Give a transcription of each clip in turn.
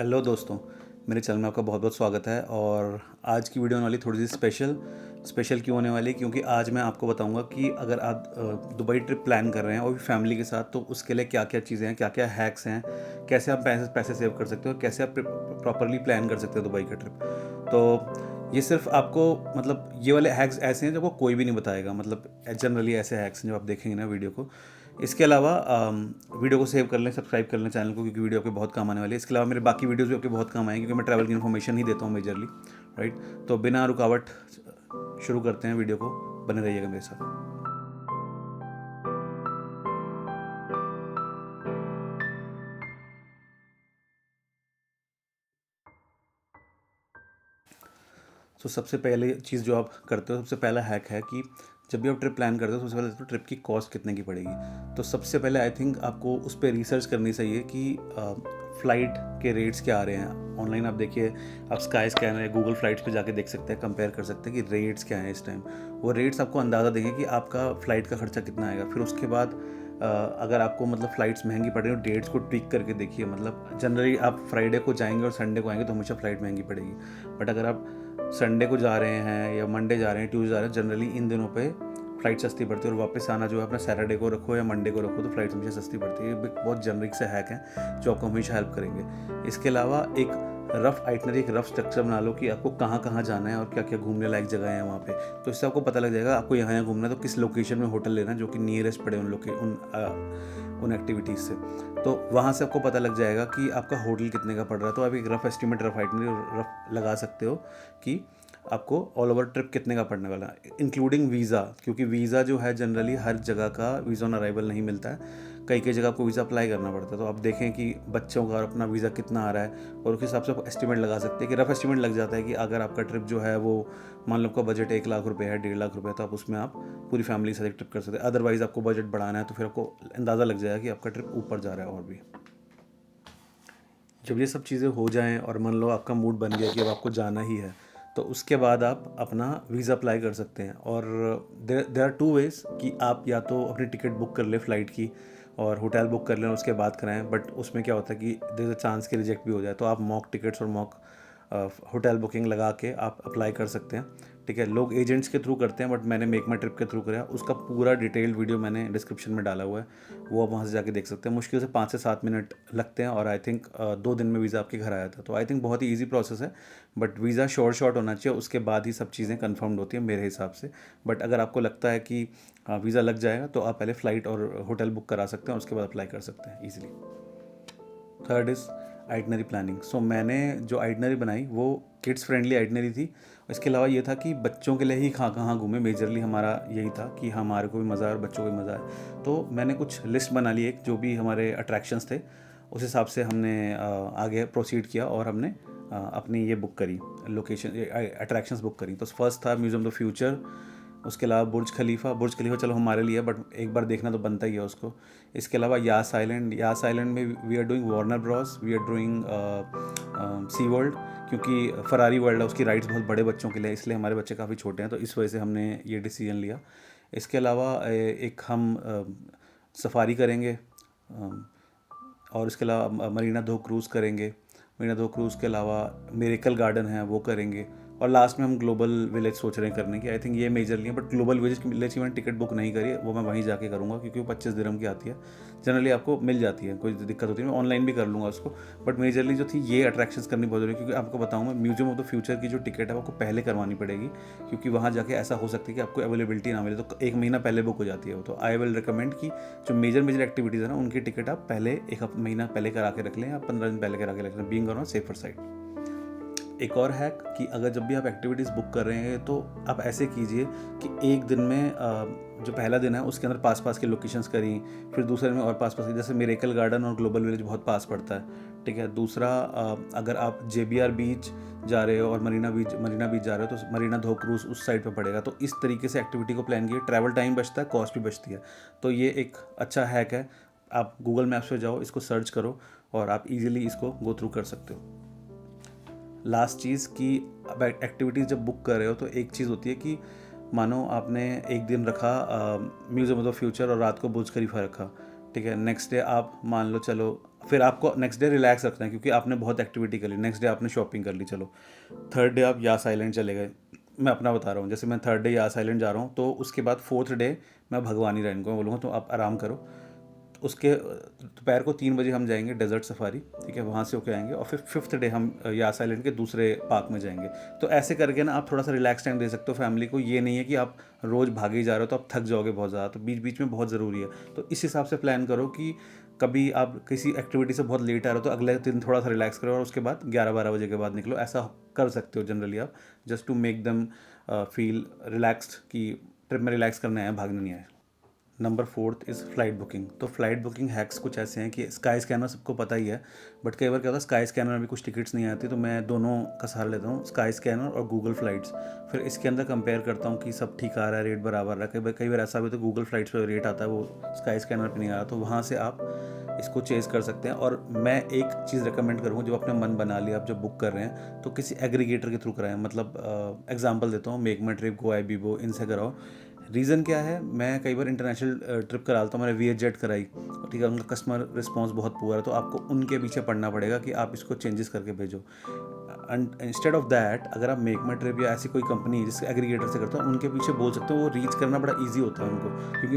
Hello दोस्तों, मेरे channel में आपका बहुत बहुत स्वागत है। और आज की वीडियो होने वाली थोड़ी सी स्पेशल क्यों होने वाली, क्योंकि आज मैं आपको बताऊंगा कि अगर आप दुबई ट्रिप प्लान कर रहे हैं और भी फैमिली के साथ, तो उसके लिए क्या क्या चीज़ें हैं, क्या क्या हैक्स हैं, कैसे आप पैसे पैसे सेव कर सकते हो, कैसे आप प्रॉपरली प्लान कर सकते हो दुबई का ट्रिप। तो ये सिर्फ आपको मतलब ये वाले हैक्स ऐसे हैं जो आपको कोई भी नहीं बताएगा, मतलब जनरली ऐसे हैक्स हैं जो आप देखेंगे ना वीडियो को। इसके अलावा वीडियो को सेव कर लें, सब्सक्राइब कर लें चैनल को, क्योंकि वीडियो आपके बहुत काम आने वाली है। इसके अलावा मेरे बाकी वीडियोस भी आपके बहुत काम आएंगे, क्योंकि मैं ट्रैवल की इन्फॉर्मेशन ही देता हूँ मेजरली, राइट। तो बिना रुकावट शुरू करते हैं वीडियो को, बने रहिएगा मेरे साथ। तो सबसे पहले चीज़ जो आप करते हो, सबसे पहला हैक है कि जब भी आप ट्रिप प्लान करते हो, सबसे पहले तो ट्रिप की कॉस्ट कितने की पड़ेगी। तो सबसे पहले आई थिंक आपको उस पर रिसर्च करनी चाहिए कि फ़्लाइट के रेट्स क्या आ रहे हैं। ऑनलाइन आप देखिए, आप स्काई स्कैनर या गूगल फ्लाइट्स पे जाके देख सकते हैं, कंपेयर कर सकते हैं कि रेट्स क्या हैं इस टाइम। वो रेट्स आपको अंदाज़ा देंगे कि आपका फ़्लाइट का खर्चा कितना आएगा। फिर उसके बाद अगर आपको मतलब फ़्लाइट्स महंगी पड़ रही हो, डेट्स को ट्विक करके देखिए। मतलब जनरली आप फ्राइडे को जाएंगे और संडे को आएंगे तो हमेशा फ़्लाइट महंगी पड़ेगी। बट अगर आप संडे को जा रहे हैं या मंडे जा रहे हैं, ट्यूसडे जा रहे हैं, जनरली इन दिनों पे फ़्लाइट सस्ती पड़ती है। और वापस आना जो है अपना सैटरडे को रखो या मंडे को रखो, तो फ़्लाइट हमेशा सस्ती पड़ती है। ये बहुत जनरिक से हैक हैं जो आपको हमेशा हेल्प करेंगे। इसके अलावा एक रफ़ आइटनरी, एक रफ़ स्ट्रक्चर बना लो कि आपको कहाँ कहाँ जाना है और क्या क्या घूमने लायक जगह है वहाँ पे। तो इससे आपको पता लग जाएगा आपको यहाँ घूमना है तो किस लोकेशन में होटल लेना है जो कि नियरेस्ट पड़े उन एक्टिविटीज़ से। तो वहाँ से आपको पता लग जाएगा कि आपका होटल कितने का पड़ रहा है। तो आप एक rough estimate, rough itinerary rough लगा सकते हो कि आपको ऑल ओवर ट्रिप कितने का पड़ने वाला है, इंक्लूडिंग वीज़ा। क्योंकि वीज़ा जो है जनरली हर जगह का वीज़ा ऑन अराइवल नहीं मिलता है, कई कई जगह आपको वीज़ा अप्लाई करना पड़ता है। तो आप देखें कि बच्चों का अपना वीज़ा कितना आ रहा है, और उस हिसाब से आप एस्टिमेट लगा सकते हैं कि रफ़ एस्टिमेट लग जाता है कि अगर आपका ट्रिप जो है वो, मान लो आपका बजट 1 लाख रुपये है, 1.5 लाख रुपये, तो आप उसमें आप पूरी फैमिली के साथ एक ट्रिप कर सकते हैं। अदरवाइज़ आपको बजट बढ़ाना है तो फिर आपको अंदाज़ा लग जाएगा कि आपका ट्रिप ऊपर जा रहा है। और भी जब ये सब चीज़ें हो जाएं और मान लो आपका मूड बन गया कि अब आपको जाना ही है, तो उसके बाद आप अपना वीज़ा अप्लाई कर सकते हैं। और देर आर टू वेज़ कि आप या तो अपनी टिकट बुक कर लें फ़्लाइट की और होटल बुक कर लें, उसके बाद कराएं। बट उसमें क्या होता है कि देयर इज़ अ चांस कि रिजेक्ट भी हो जाए। तो आप मॉक टिकट्स और मॉक होटल बुकिंग लगा के आप अप्लाई कर सकते हैं। ठीक है, लोग एजेंट्स के थ्रू करते हैं, बट मैंने मेक माई ट्रिप के थ्रू कराया। उसका पूरा डिटेल्ड वीडियो मैंने डिस्क्रिप्शन में डाला हुआ है, वो आप वहाँ से जाके देख सकते हैं। मुश्किल से 5 से 7 मिनट लगते हैं और आई थिंक 2 दिन में वीज़ा आपके घर आया था। तो आई थिंक बहुत ही ईजी प्रोसेस है, बट वीज़ा शॉर्ट होना चाहिए, उसके बाद ही सब चीज़ें कन्फर्म्ड होती हैं मेरे हिसाब से। बट अगर आपको लगता है कि वीज़ा लग जाएगा, तो आप पहले फ़्लाइट और होटल बुक करा सकते हैं, उसके बाद अप्लाई कर सकते हैं easily. Third is itinerary planning. So मैंने जो आइटनरी बनाई वो किड्स फ्रेंडली आइटनरी थी। इसके अलावा ये था कि बच्चों के लिए ही कहाँ घूमें, मेजरली हमारा यही था कि हमारे को भी मज़ा आए और बच्चों को भी मज़ा आए। तो मैंने कुछ लिस्ट बना ली, एक जो भी हमारे अट्रैक्शंस थे उस हिसाब से हमने आगे प्रोसीड किया और हमने अपनी ये बुक करी, लोकेशन अट्रैक्शंस बुक करी। तो फर्स्ट था म्यूज़ियम द फ्यूचर। उसके अलावा बुर्ज खलीफा चलो हमारे लिए, बट एक बार देखना तो बनता ही है उसको। इसके अलावा यास आइलैंड में we are doing Warner Bros, we are doing Sea World, क्योंकि फरारी वर्ल्ड है, उसकी राइड्स बहुत बड़े बच्चों के लिए, इसलिए हमारे बच्चे काफ़ी छोटे हैं, तो इस वजह से हमने ये डिसीजन लिया। इसके अलावा एक हम सफारी करेंगे, और इसके अलावा मरीना दो क्रूज़ करेंगे। मरीना दो क्रूज़ के अलावा मिरेकल गार्डन है, वो करेंगे। और लास्ट में हम ग्लोबल विलेज सोच रहे हैं करने की। आई थिंक ये मेजरली है, बट ग्लोबल विलेज की मैंने टिकट बुक नहीं करी है, वो मैं वहीं जाके करूँगा, क्योंकि वो 25 दिरहम की आती है। जनरली आपको मिल जाती है, कोई दिक्कत होती है, मैं ऑनलाइन भी कर लूँगा उसको। बट मेजरली जो थी ये अट्रैक्शंस करनी बहुत जरूरी है, क्योंकि आपको बताऊँ, मैं म्यूजियम ऑफ द फ्यूचर की जो टिकट है वो आपको पहले करवानी पड़ेगी, क्योंकि वहाँ जाके ऐसा हो सकता है कि आपको अवेलेबिलिटी ना मिले, तो 1 महीना पहले बुक हो जाती है वो। तो आई विल रिकमेंड कि जो मेजर एक्टिविटीज़ है ना, उनकी टिकट आप पहले 1 महीना पहले करा के रख लें, या 15 दिन पहले करा के रख लें, बीइंग ऑन सेफर साइड। एक और हैक कि अगर जब भी आप एक्टिविटीज़ बुक कर रहे हैं, तो आप ऐसे कीजिए कि एक दिन में जो पहला दिन है उसके अंदर पास के लोकेशंस करी, फिर दूसरे दिन में और पास की, जैसे मिरेकल गार्डन और ग्लोबल विलेज बहुत पास पड़ता है। ठीक है, दूसरा अगर आप JBR बीच जा रहे हो और मरीना बीच जा रहे हो, तो मरीना दो क्रूज़ उस साइड पे पड़ेगा। तो इस तरीके से एक्टिविटी को प्लान किए, ट्रैवल टाइम बचता है, कॉस्ट भी बचती है। तो ये एक अच्छा हैक है। आप गूगल मैप्स पे जाओ, इसको सर्च करो और आप इजीली इसको गो थ्रू कर सकते हो। लास्ट चीज़ कि अब एक्टिविटीज़ जब बुक कर रहे हो, तो एक चीज़ होती है कि मानो आपने एक दिन रखा म्यूज़ियम ऑफ द फ्यूचर और रात को बुर्ज खलीफा रखा। ठीक है, नेक्स्ट डे आप मान लो चलो फिर आपको नेक्स्ट डे रिलैक्स रखना है क्योंकि आपने बहुत एक्टिविटी कर ली, नेक्स्ट डे आपने शॉपिंग कर ली, चलो थर्ड डे आप यास आइलैंड चले गए। मैं अपना बता रहा हूँ, जैसे मैं थर्ड डे यास आइलैंड जा रहा हूँ तो उसके बाद फोर्थ डे मैं भगवानी रायन को बोलूँगा तो आप आराम करो। उसके दोपहर को 3 बजे हम जाएंगे डेजर्ट सफारी, ठीक है, वहाँ से होके आएंगे और फिर फिफ्थ डे हम यास आइलैंड के दूसरे पार्क में जाएंगे। तो ऐसे करके ना आप थोड़ा सा रिलैक्स टाइम दे सकते हो फैमिली को। ये नहीं है कि आप रोज़ भागे ही जा रहे हो तो आप थक जाओगे बहुत ज़्यादा, तो बीच बीच में बहुत ज़रूरी है। तो इस हिसाब से प्लान करो कि कभी आप किसी एक्टिविटी से बहुत लेट आ रहे हो तो अगले दिन थोड़ा सा रिलैक्स करो और उसके बाद 11-12 बजे के बाद निकलो। ऐसा कर सकते हो जनरली आप, just to make them feel relaxed कि ट्रिप में रिलैक्स करने आए, भागने नहीं आए। Number fourth is flight booking. तो फ्लाइट बुकिंग हैक्स कुछ ऐसे हैं कि स्काई स्कैनर सबको पता ही है, बट कई बार क्या होता है स्काई स्कैनर में भी कुछ टिकट्स नहीं आती, तो मैं दोनों का सहारा लेता हूँ, स्काई स्कैनर और गूगल फ्लाइट्स। फिर इसके अंदर कंपेयर करता हूँ कि सब ठीक आ रहा है, रेट बराबर रहा है। कई बार ऐसा भी तो गूगल फ्लाइट्स पर रेट आता है, वो स्काई स्कैनर पर नहीं आ रहा, तो वहाँ से आप इसको चेज़ कर सकते हैं। और मैं एक चीज़ रिकमेंड करूँगा, जब आपने मन बना लिया, आप जब बुक कर रहे हैं तो किसी एग्रीगेटर के थ्रू कराएं। मतलब एग्जांपल देता हूँ, मेक माई ट्रिप, गो आई बीबो, इनसे कराओ। रीज़न क्या है, मैं कई बार इंटरनेशनल ट्रिप कराता हूँ, मैंने वी जेट कराई, ठीक है, उनका कस्टमर रिस्पॉन्स बहुत पुअर है, तो आपको उनके पीछे पड़ना पड़ेगा कि आप इसको चेंजेस करके भेजो। इंस्टेड ऑफ दैट, अगर आप मेक माई ट्रिप या ऐसी कोई कंपनी जिसके एग्रीगेटर से करते हो उनके पीछे बोल सकते हो, वो रीच करना बड़ा ईजी होता है उनको, क्योंकि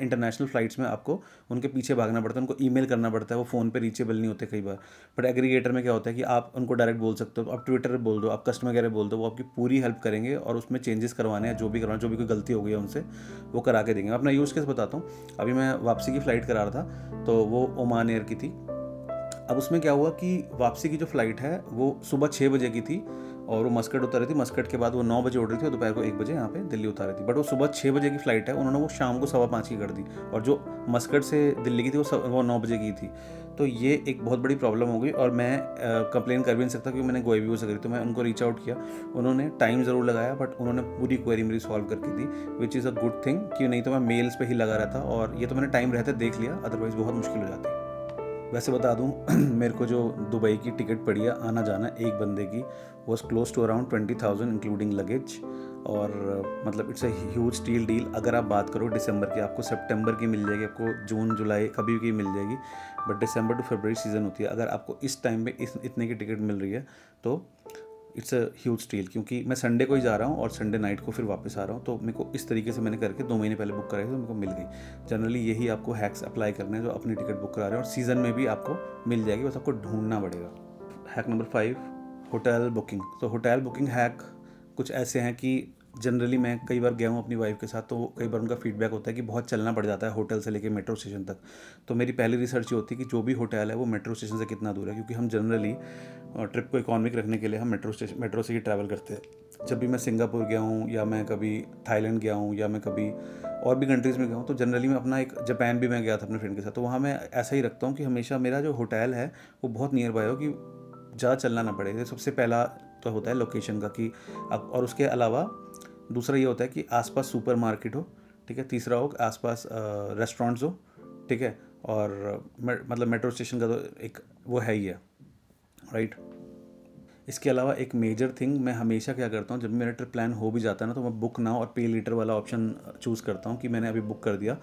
इंटरनेशनल फ्लाइट्स में आपको उनके पीछे भागना पड़ता है, उनको ईमेल करना पड़ता है, वो फ़ोन पे रीचेबल नहीं होते कई बार। बट एग्रीगेटर में क्या होता है कि आप उनको डायरेक्ट बोल सकते हो, आप ट्विटर पर बोल दो, आप कस्टमर केयर बोल दो, वो आपकी पूरी हेल्प करेंगे और उसमें चेंजेस करवाने हैं, जो भी करवाना, जो भी कोई गलती हो गई है उनसे वो करा के देंगे। मैं अपना यूज़ केस बताता हूँ। अभी मैं वापसी की फ़्लाइट करा रहा था, तो वो ओमान एयर की थी। अब उसमें क्या हुआ कि वापसी की जो फ़्लाइट है वो सुबह 6 बजे की थी और वो मस्कट उतारी थी। मस्कट के बाद वो 9 बजे उड़ रही थी और दोपहर को 1 बजे यहाँ पे दिल्ली उतारी थी। बट वो सुबह 6 बजे की फ़्लाइट है, उन्होंने वो शाम को 5:15 की कर दी, और जो मस्कट से दिल्ली की थी वो 9 बजे की थी। तो ये एक बहुत बड़ी प्रॉब्लम हो गई और मैं कंप्लेन कर भी नहीं सकता क्योंकि मैंने गोईबीबो से करी। तो मैं उनको रीच आउट किया, उन्होंने टाइम ज़रूर लगाया बट उन्होंने पूरी क्वेरी मेरी सॉल्व करके दी, which is a good thing, कि नहीं तो मैं मेल्स पे ही लगा रहा था। और ये तो मैंने टाइम रहते देख लिया, अदरवाइज़ बहुत मुश्किल हो जाती। वैसे बता दूं मेरे को जो दुबई की टिकट पड़ी है आना जाना एक बंदे की, was close to around 20,000 including luggage. और मतलब it's a huge steal deal. अगर आप बात करो दिसंबर की, आपको सितंबर की मिल जाएगी, आपको जून जुलाई कभी की मिल जाएगी, बट दिसंबर टू फरवरी सीज़न होती है। अगर आपको इस टाइम पे इतने की टिकट मिल रही है तो इट्स अ ह्यूज स्टील, क्योंकि मैं संडे को ही जा रहा हूँ और संडे नाइट को फिर वापस आ रहा हूँ। तो मेरे को इस तरीके से मैंने करके 2 महीने पहले बुक कराई तो मेरे को मिल गई। जनरली यही आपको हैक्स अप्लाई करने हैं जो अपनी टिकट बुक करा रहे हैं, और सीज़न में भी आपको मिल जाएगी, बस आपको ढूंढना पड़ेगा। Hack number 5, hotel booking. तो होटल बुकिंग हैक कुछ ऐसे हैं कि जनरली मैं कई बार गया हूँ अपनी वाइफ के साथ, तो कई बार उनका फीडबैक होता है कि बहुत चलना पड़ जाता है होटल से लेके मेट्रो स्टेशन तक। तो मेरी पहली रिसर्च ये होती है कि जो भी होटल है वो मेट्रो स्टेशन से कितना दूर है, क्योंकि हम जनरली ट्रिप को इकॉनमिक रखने के लिए हम मेट्रो से ही ट्रैवल करते हैं। जब भी मैं सिंगापुर गया हूँ या मैं कभी थाईलैंड गया हूँ या मैं कभी और भी कंट्रीज़ में गया हूँ, तो जनरली मैं अपना एक जापान भी मैं गया था अपने फ्रेंड के साथ, तो वहाँ मैं ऐसा ही रखता हूँ कि हमेशा मेरा जो होटल है वो बहुत नियर बाय हो, कि ज़्यादा चलना ना पड़े। सबसे पहला तो होता है लोकेशन का कि और उसके अलावा दूसरा ये होता है कि आसपास सुपर मार्केट हो, ठीक है, तीसरा हो आसपास रेस्टोरेंट्स हो, ठीक है, और मतलब मेट्रो स्टेशन का तो एक वो है ही है, राइट। इसके अलावा एक मेजर थिंग मैं हमेशा क्या करता हूँ, जब मेरा ट्रिप प्लान हो भी जाता है ना, तो मैं बुक नाउ और पे लेटर वाला ऑप्शन चूज़ करता हूँ कि मैंने अभी बुक कर दिया।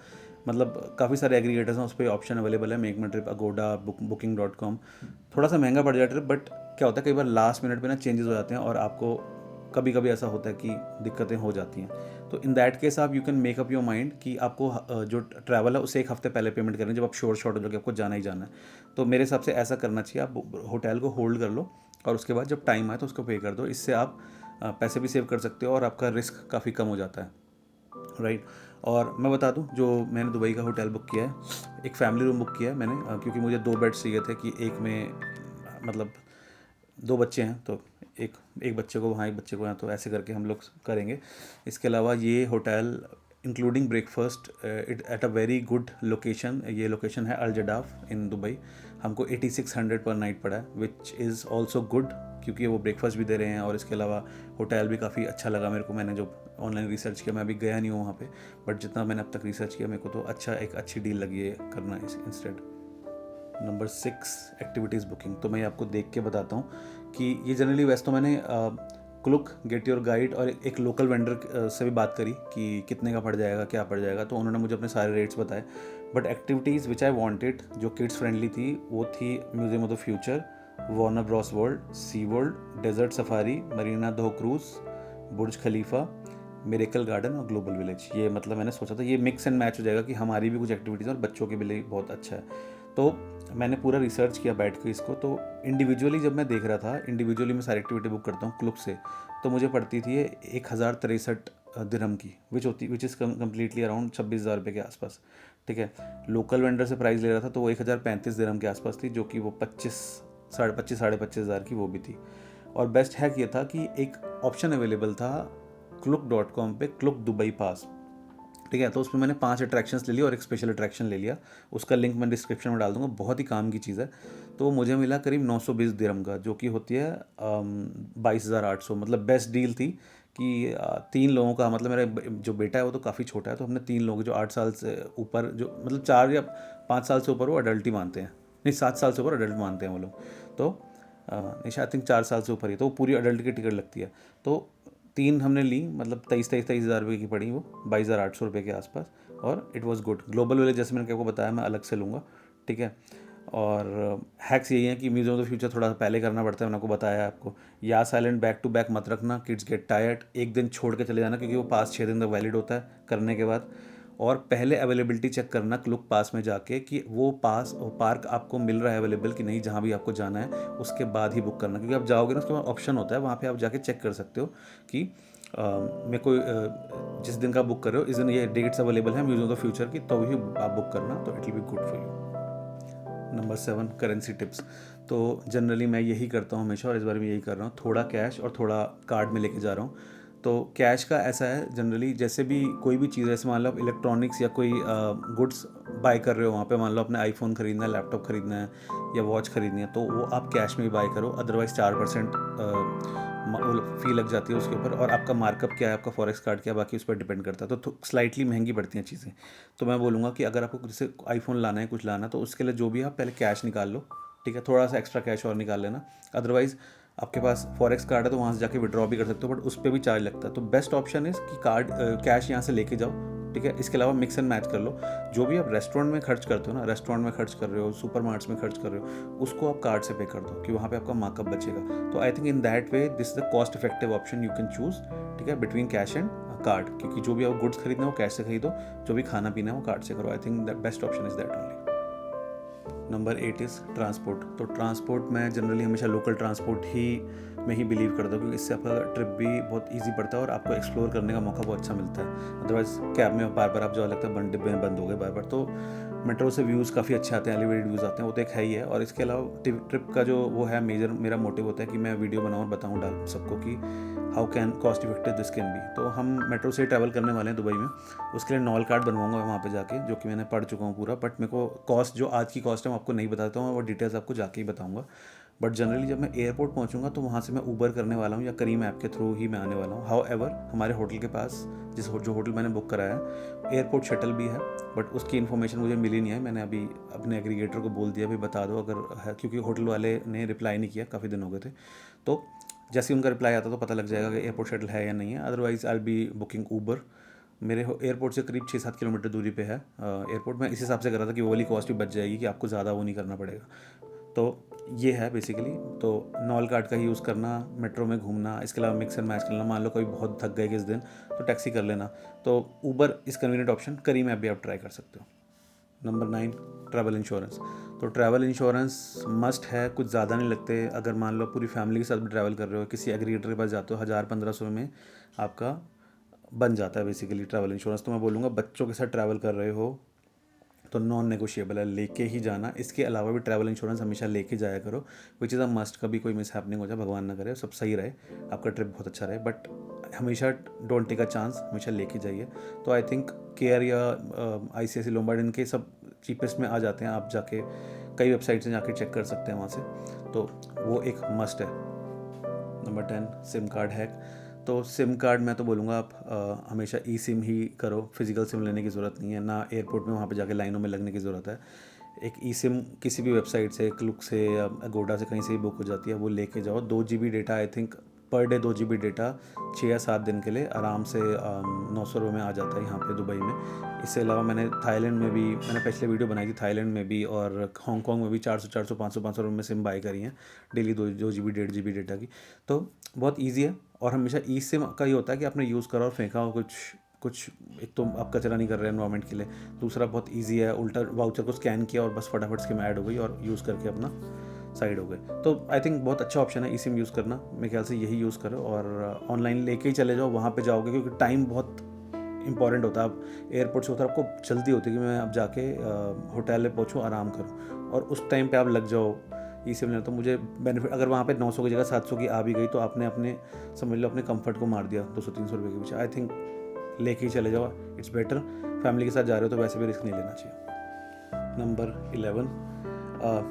मतलब काफ़ी सारे एग्रीगेटर्स हैं, उस पर ऑप्शन अवेलेबल है, मेक माई ट्रिप, अगोडा, booking.com। थोड़ा सा महंगा पड़ जाता है बट क्या होता है कई बार लास्ट मिनट पे ना चेंजेस हो जाते हैं और आपको कभी कभी ऐसा होता है कि दिक्कतें हो जाती हैं। तो इन दैट केस आप you can make up your mind कि आपको जो ट्रैवल है उसे 1 हफ्ते पहले पेमेंट करनी है, जब आप श्योर शॉर्ट हो जाओगे आपको जाना ही जाना है। तो मेरे हिसाब से ऐसा करना चाहिए, आप होटल को होल्ड कर लो और उसके बाद जब टाइम आए तो उसको पे कर दो। इससे आप पैसे भी सेव कर सकते हो और आपका रिस्क काफ़ी कम हो जाता है, राइट। और मैं बता दूं, जो मैंने दुबई का होटल बुक किया है, एक फैमिली रूम बुक किया है मैंने, क्योंकि मुझे 2 बेड्स चाहिए थे कि एक में मतलब 2 बच्चे हैं तो एक एक बच्चे को वहाँ एक बच्चे को यहाँ, तो ऐसे करके हम लोग करेंगे। इसके अलावा ये hotel including breakfast it at a very good location, ये लोकेशन है अल जडाफ इन दुबई। हमको 8600 पर नाइट पड़ा है, विच इज़ ऑल्सो गुड, क्योंकि वो ब्रेकफास्ट भी दे रहे हैं और इसके अलावा होटल भी काफ़ी अच्छा लगा मेरे को। मैंने जो ऑनलाइन रिसर्च किया, मैं अभी गया नहीं हूँ वहाँ पे, बट जितना मैंने अब तक रिसर्च किया मेरे को तो अच्छा, एक अच्छी डील लगी है करना इस इंस्टेड। Number 6, activities booking. तो मैं आपको देख के बताता हूँ कि ये जनरली वैसे तो मैंने क्लुक, गेट योर गाइड और एक लोकल वेंडर से भी बात करी कि कितने का पड़ जाएगा, क्या पड़ जाएगा, तो उन्होंने मुझे अपने सारे रेट्स बताए। But activities which I wanted जो किड्स फ्रेंडली थी वो थी Museum of the Future, Warner Bros World, Sea World, desert safari, Marina dhow cruise, Burj Khalifa, Miracle Garden और ग्लोबल विलेज। ये मतलब मैंने सोचा था ये मिक्स एंड मैच हो जाएगा कि हमारी भी कुछ एक्टिविटीज़ और बच्चों के लिए बहुत अच्छा है। तो मैंने पूरा रिसर्च किया बैठ के इसको। तो इंडिविजुअली जब मैं देख रहा था, इंडिविजुअली मैं सारी एक्टिविटी बुक करता हूँ क्लुक से, तो मुझे पड़ती थी ये 1063 दिरहम की, विच इज़ कम्प्लीटली अराउंड 26,000 रुपये के आसपास। ठीक है, लोकल वेंडर से प्राइस ले रहा था तो वो 1035 दिरहम के आसपास थी, जो कि वो 25,500 की वो भी थी। और बेस्ट हैक ये था कि एक ऑप्शन अवेलेबल था क्लुक.com पे, क्लुक दुबई पास। ठीक है, तो उसमें मैंने 5 अट्रैक्शंस ले लिया और एक स्पेशल अट्रैक्शन ले लिया। उसका लिंक मैं डिस्क्रिप्शन में डाल दूंगा, बहुत ही काम की चीज़ है। तो मुझे मिला करीब 920 दिरहम का, जो कि होती है 22,800। मतलब बेस्ट डील थी कि 3 लोगों का, मतलब मेरा जो बेटा है वो तो काफ़ी छोटा है, तो हमने 3 लोग जो 8 साल से ऊपर, जो मतलब 4 या 5 साल से ऊपर वो अडल्ट ही मानते हैं, नहीं 7 साल से ऊपर अडल्ट मानते हैं वो लोग। तो नहीं, आई थिंक 4 साल से ऊपर ही, तो वो पूरी अडल्ट की टिकट लगती है। तो 3 हमने ली, मतलब 23,000 रुपये की पड़ी वो, 22,800 रुपये के आसपास। और it was good. Global village जैसे मैंने आपको बताया मैं अलग से लूँगा। ठीक है, और हैक्स यही है कि म्यूजियम ऑफ द फ्यूचर थोड़ा सा पहले करना पड़ता है, मैंने आपको बताया आपको। या साइलेंट बैक टू बैक मत रखना, किड्स गेट टायर्ड। एक दिन छोड़ के चले जाना, क्योंकि वो पास 6 दिन तक वैलिड होता है करने के बाद। और पहले अवेलेबिलिटी चेक करना क्लुक पास में जाके कि वो पार्क आपको मिल रहा है अवेलेबल कि नहीं, जहाँ भी आपको जाना है उसके बाद ही बुक करना। क्योंकि आप जाओगे ना, उसके बाद ऑप्शन होता है, वहाँ पे आप जाके चेक कर सकते हो कि मेरे को जिस दिन का बुक कर रहे हो इस दिन ये डेट्स अवेलेबल है म्यूजियम ऑफ द फ्यूचर की, तो ही आप बुक करना, तो it will be good for you. Number 7, currency tips. तो जनरली मैं यही करता हूँ हमेशा, और इस बार भी यही कर रहा हूँ, थोड़ा कैश और थोड़ा कार्ड में लेके जा रहा हूँ। तो कैश का ऐसा है, जनरली जैसे भी कोई भी चीज़, जैसे मान लो आप इलेक्ट्रॉनिक्स या कोई गुड्स बाय कर रहे हो, वहाँ पे मान लो अपने आईफोन खरीदना है, लैपटॉप खरीदना है या वॉच खरीदनी है, तो वो आप कैश में ही बाय करो। अदरवाइज़ 4% फ़ी लग जाती है उसके ऊपर, और आपका मार्कअप क्या है, आपका फॉरेक्स कार्ड क्या है, बाकी उस पर डिपेंड करता है, तो स्लाइटली महंगी पड़ती हैं चीज़ें। तो मैं बोलूँगा कि अगर आपको जैसे आईफोन लाना है, कुछ लाना है, तो उसके लिए जो भी आप पहले कैश निकाल लो। ठीक है, थोड़ा सा एक्स्ट्रा कैश और निकाल लेना। अदरवाइज़ आपके पास फॉरेक्स कार्ड है तो वहाँ से जाके विड्रॉ भी कर सकते हो, बट उस पर भी चार्ज लगता है। तो बेस्ट ऑप्शन इज़ कि कार्ड कैश यहाँ से लेके जाओ। ठीक है, इसके अलावा मिक्स एंड मैच कर लो। जो भी आप रेस्टोरेंट में खर्च करते हो ना, रेस्टोरेंट में खर्च कर रहे हो, सुपर मार्ट्स में खर्च कर रहे हो, उसको आप कार्ड से पे कर दो कि वहाँ पे आपका मार्कअप बचेगा। तो I think in that way this is the cost effective option you can choose. ठीक है, बिटवीन कैश एंड कार्ड, क्योंकि जो भी आप गुड्स खरीदना है वो कैश से खरीदो, जो भी खाना पीना है वो कार्ड से करो। I think the best option is that only. Number 8 is transport. तो ट्रांसपोर्ट मैं जनरली हमेशा लोकल ट्रांसपोर्ट ही में ही बिलीव करता हूँ, क्योंकि इससे आपका ट्रिप भी बहुत इजी पड़ता है और आपको एक्सप्लोर करने का मौका बहुत अच्छा मिलता है। अदरवाइज़ कैब में बार बार आप जो लगता है बंद डिब्बे में बंद हो गए बार बार। तो मेट्रो से व्यूज़ काफ़ी अच्छे आते हैं, एलिवेटेड व्यूज़ आते हैं, वो तो एक है ही है। और इसके अलावा ट्रिप का जो वो है मेरा मोटिव होता है कि मैं वीडियो बनाऊँ और बताऊँ डाल सबको कि how can cost effective this can be. तो हम मेट्रो से ट्रैवल करने वाले हैं दुबई में, उसके लिए नॉल कार्ड बनवाऊंगा वहाँ पे जाके, जो कि मैंने पढ़ चुका हूँ पूरा। बट मेरे को कॉस्ट, जो आज की कॉस्ट है, मैं आपको नहीं बताता हूँ, वो डिटेल्स आपको जाके ही बताऊँगा। बट जनरली जब मैं एयरपोर्ट पहुँचूंगा तो वहाँ से मैं ऊबर करने वाला हूँ या करीम ऐप के थ्रू ही मैं आने वाला हूँ। हाउ एवर हमारे होटल के पास जो होटल मैंने बुक कराया है, एयरपोर्ट शटल भी है, बट उसकी इन्फॉर्मेशन मुझे मिली नहीं है। मैंने अभी अपने एग्रीगेटर को बोल दिया भाई बता दो अगर है, क्योंकि होटल वाले ने रिप्लाई नहीं किया, काफ़ी दिन हो गए थे। तो जैसे ही उनका रिप्लाई आता तो पता लग जाएगा कि एयरपोर्ट शटल है या नहीं है। Otherwise I will be booking Uber. मेरे एयरपोर्ट से करीब 6-7 किलोमीटर दूरी पे है एयरपोर्ट। मैं इस हिसाब से कर रहा था कि वो वाली कॉस्ट भी बच जाएगी, कि आपको ज़्यादा वो नहीं करना पड़ेगा। तो ये है बेसिकली। तो नॉल कार्ड का यूज़ करना, मेट्रो में घूमना, इसके अलावा मिक्स एंड मैच करना। मान लो कभी बहुत थक गए किस दिन, तो टैक्सी कर लेना। तो Uber is convenient option, Careem app भी आप ट्राई कर सकते हो। Number 9, travel insurance. तो ट्रैवल इंश्योरेंस मस्ट है, कुछ ज़्यादा नहीं लगते। अगर मान लो पूरी फैमिली के साथ भी ट्रैवल कर रहे हो, किसी एग्रीगेटर के पास जाते हो, 1000-1500 में आपका बन जाता है बेसिकली ट्रैवल इंश्योरेंस। तो मैं बोलूँगा बच्चों के साथ ट्रैवल कर रहे हो तो नॉन नेगोशिएबल है, लेके ही जाना। इसके अलावा भी ट्रैवल इंश्योरेंस हमेशा लेके जाया करो, विच इज़ अ मस्ट। कभी कोई मिस हैपनिंग हो जाए, भगवान ना करे, सब सही रहे, आपका ट्रिप बहुत अच्छा रहे, बट हमेशा डोंट टेक अ चांस, हमेशा लेके जाइए। तो आई थिंक केयर या ICICI लोम्बार्ड, इनके सब चीपेस्ट में आ जाते हैं। आप जाके कई वेबसाइट से जाके चेक कर सकते हैं वहाँ से, तो वो एक मस्ट है। Number 10, SIM card hack. तो सिम कार्ड मैं तो बोलूँगा आप हमेशा सिम ही करो, फिजिकल सिम लेने की ज़रूरत नहीं है ना, एयरपोर्ट में वहाँ पे जाके लाइनों में लगने की ज़रूरत है। एक सिम किसी भी वेबसाइट से, क्लुक से या अगोडा से, कहीं से भी बुक हो जाती है, वो लेके जाओ। 2 GB data I think per day 2 GB data 6 या 7 दिन के लिए आराम से 900 रुपये में आ जाता है यहाँ पे दुबई में। इससे अलावा मैंने थाईलैंड में भी, मैंने पिछले वीडियो बनाई थी थाईलैंड में भी और हांगकॉन्ग में भी 400 500 रुपये में सिम बाई करी हैं डेली 2 GB 1.5 GB डेटा की। तो बहुत ईजी है और हमेशा ई सिम का ये होता है कि आपने यूज़ करा और फेंका हो कुछ एक तो आप कचरा नहीं कर रहे हैं एनवायरनमेंट के लिए, दूसरा बहुत इजी है, उल्टा वाउचर को स्कैन किया और बस फटाफट स्कीम ऐड हो गई और यूज़ करके अपना साइड हो गए। तो आई थिंक बहुत अच्छा ऑप्शन है ई सिम यूज़ करना, मेरे ख्याल से यही यूज़ करो और ऑनलाइन लेके ही चले जाओ, वहाँ पे जाओगे क्योंकि टाइम बहुत इंपॉर्टेंट होता है। आप एयरपोर्ट से उतर, आपको जल्दी होती है कि मैं अब जाके होटल में पहुँचूँ, आराम करूँ, और उस टाइम पे आप लग जाओ ई सिम लेना, तो मुझे बेनिफिट, अगर वहाँ पे 900 की जगह 700 की आ भी गई तो आपने अपने समझ लो अपने कंफर्ट को मार दिया 200-300 रुपये के पीछे। आई थिंक लेके ही चले जाओ, इट्स बेटर। फैमिली के साथ जा रहे हो तो वैसे भी रिस्क नहीं लेना चाहिए। नंबर 11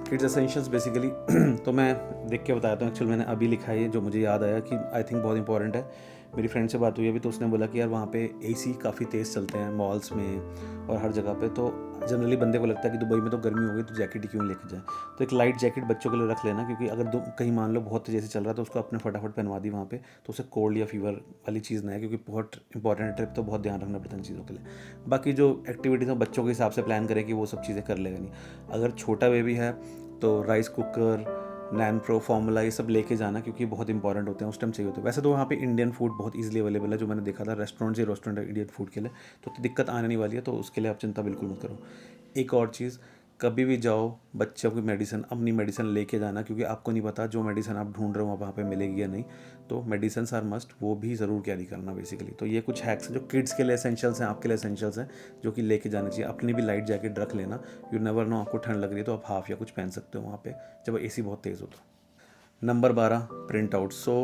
किड्स एसेंशियल्स बेसिकली तो मैं देख के बताता हूँ, एक्चुअली मैंने अभी लिखा है जो मुझे याद आया कि आई थिंक बहुत इंपॉर्टेंट है। मेरी फ्रेंड से बात हुई अभी तो उसने बोला कि यार वहाँ पे AC काफ़ी तेज़ चलते हैं मॉल्स में और हर जगह पे, तो जनरली बंदे को लगता है कि दुबई में तो गर्मी हो गई तो जैकेट ही क्यों लेके जाए, तो एक लाइट जैकेट बच्चों के लिए रख लेना, क्योंकि अगर कहीं मान लो बहुत तेज़ी से चल रहा है तो उसको अपने फटाफट पहनवा दी वहाँ पे, तो उसे कोल्ड या फीवर वाली चीज़ ना है, क्योंकि बहुत इंपॉर्टेंट ट्रिप, तो बहुत ध्यान रखना पड़ता है इन चीज़ों के लिए। बाकी जो एक्टिविटीज़ हैं बच्चों के हिसाब से प्लान करें कि वो सब चीज़ें कर लेगा नहीं। अगर छोटा बेबी है तो राइस कुकर, नैन प्रो, फार्मूला, ये सब लेके जाना क्योंकि बहुत इंपॉर्टेंट होते हैं, उस टाइम चाहिए होते हैं। वैसे तो वहाँ पे इंडियन फूड बहुत इजीली अवेलेबल है, जो मैंने देखा था रेस्टोरेंट इंडियन फूड के लिए, तो दिक्कत आने नहीं वाली है, तो उसके लिए आप चिंता बिल्कुल मत करो। एक और चीज़, कभी भी जाओ बच्चों की मेडिसिन, अपनी मेडिसिन लेके जाना, क्योंकि आपको नहीं पता जो मेडिसिन आप ढूंढ रहे हो वहाँ पे मिलेगी या नहीं, तो मेडिसिन आर मस्ट, वो भी ज़रूर कैरी करना बेसिकली। तो ये कुछ हैक्स हैं जो किड्स के लिए एसेंशियल्स हैं, आपके लिए एसेंशियल्स हैं, जो कि लेके जाना चाहिए। अपनी भी लाइट जैकेट रख लेना, यू नेवर नो, आपको ठंड लग रही है तो आप हाफ या कुछ पहन सकते हो वहाँ पे जब AC बहुत तेज़ हो तो। Number 12 print out. So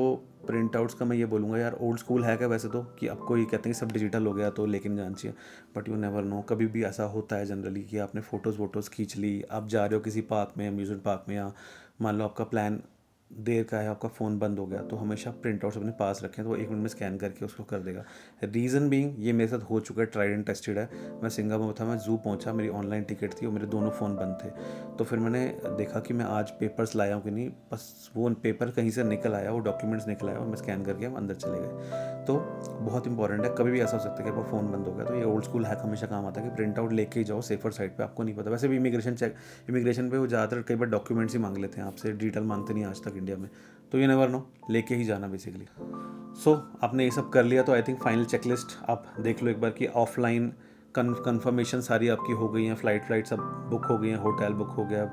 print outs का मैं ये बोलूँगा यार, ओल्ड स्कूल है क्या वैसे तो, कि आपको ये कहते हैं कि सब डिजिटल हो गया तो लेके नहीं जाना चाहिए, बट यू नेवर नो, कभी भी ऐसा होता है जनरली कि आपने फ़ोटोज़ खींच ली, आप जा रहे हो किसी पार्क में, अम्यूज़मेंट पार्क में, या मान लो आपका प्लान देर का है, आपका फ़ोन बंद हो गया, तो हमेशा प्रिंट आउट्स अपने पास रखें, तो वो 1 मिनट में स्कैन करके उसको कर देगा। रीज़न बीइंग, ये मेरे साथ हो चुका है, ट्राइड एंड टेस्टेड है। मैं सिंगापुर था, मैं ज़ू पहुंचा, मेरी ऑनलाइन टिकट थी और मेरे दोनों फ़ोन बंद थे, तो फिर मैंने देखा कि मैं आज पेपर्स लाया हूँ कि नहीं, बस वो पेपर कहीं से निकल आया, वो डॉक्यूमेंट्स निकल आया और मैं स्कैन करके हम अंदर चले गए। तो बहुत इंपॉर्टेंट है, कभी भी ऐसा हो सकता है कि आपका फ़ोन बंद हो गया, तो ये ओल्ड स्कूल हैक हमेशा काम आता है कि प्रिंट आउट लेके ही जाओ सेफर साइड पे, आपको नहीं पता। वैसे भी इमिग्रेशन पे वो ज़्यादातर कई बार डॉक्यूमेंट्स ही मांग लेते हैं आपसे, डिटेल मांगते नहीं आज तक इंडिया में, तो ये नेवर नो, लेके ही जाना बेसिकली। सो आपने ये सब कर लिया तो आई थिंक फाइनल चेकलिस्ट आप देख लो एक बार कि ऑफलाइन कन्फर्मेशन सारी आपकी हो गई हैं, फ्लाइट सब बुक हो गई हैं, होटल बुक हो गया,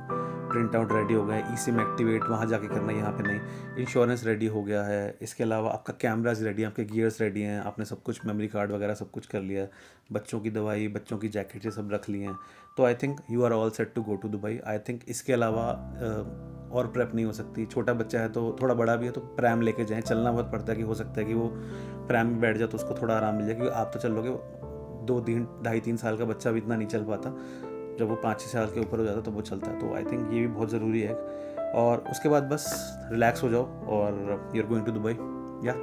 प्रिंट आउट रेडी हो गया है, eSIM एक्टिवेट वहाँ जाके करना है, यहाँ पे नहीं, इंश्योरेंस रेडी हो गया है, इसके अलावा आपका कैमराज रेडी है, आपके गियर्स रेडी हैं, आपने सब कुछ, मेमोरी कार्ड वगैरह सब कुछ कर लिया है, बच्चों की दवाई, बच्चों की जैकेट ये सब रख ली हैं, तो I think you are all set to go to Dubai. I think इसके अलावा और प्रेप नहीं हो सकती। छोटा बच्चा है तो, थोड़ा बड़ा भी है तो प्रैम लेके जाएँ, चलना बहुत पड़ता है कि हो सकता है कि वो प्रैम में बैठ जाए तो उसको थोड़ा आराम मिल जाए, क्योंकि आप तो चल लोगे, 2-3 साल का बच्चा भी इतना नहीं चल पाता, जब वो 5-6 साल के ऊपर हो जाता तो वो चलता है, तो आई थिंक ये भी बहुत ज़रूरी है। और उसके बाद बस रिलैक्स हो जाओ और you are going to Dubai या,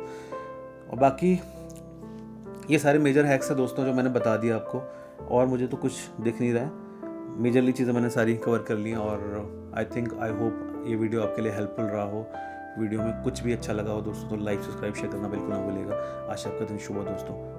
और बाकी ये सारे मेजर हैक्स हैं दोस्तों जो मैंने बता दिया आपको, और मुझे तो कुछ दिख नहीं रहा है, मेजरली चीज़ें मैंने सारी कवर कर ली हैं, और आई होप ये वीडियो आपके लिए हेल्पफुल रहा हो। वीडियो में कुछ भी अच्छा लगा हो दोस्तों तो लाइक, सब्सक्राइब, शेयर करना बिल्कुल ना भूलिएगा। आज आपका दिन शुभ हो दोस्तों।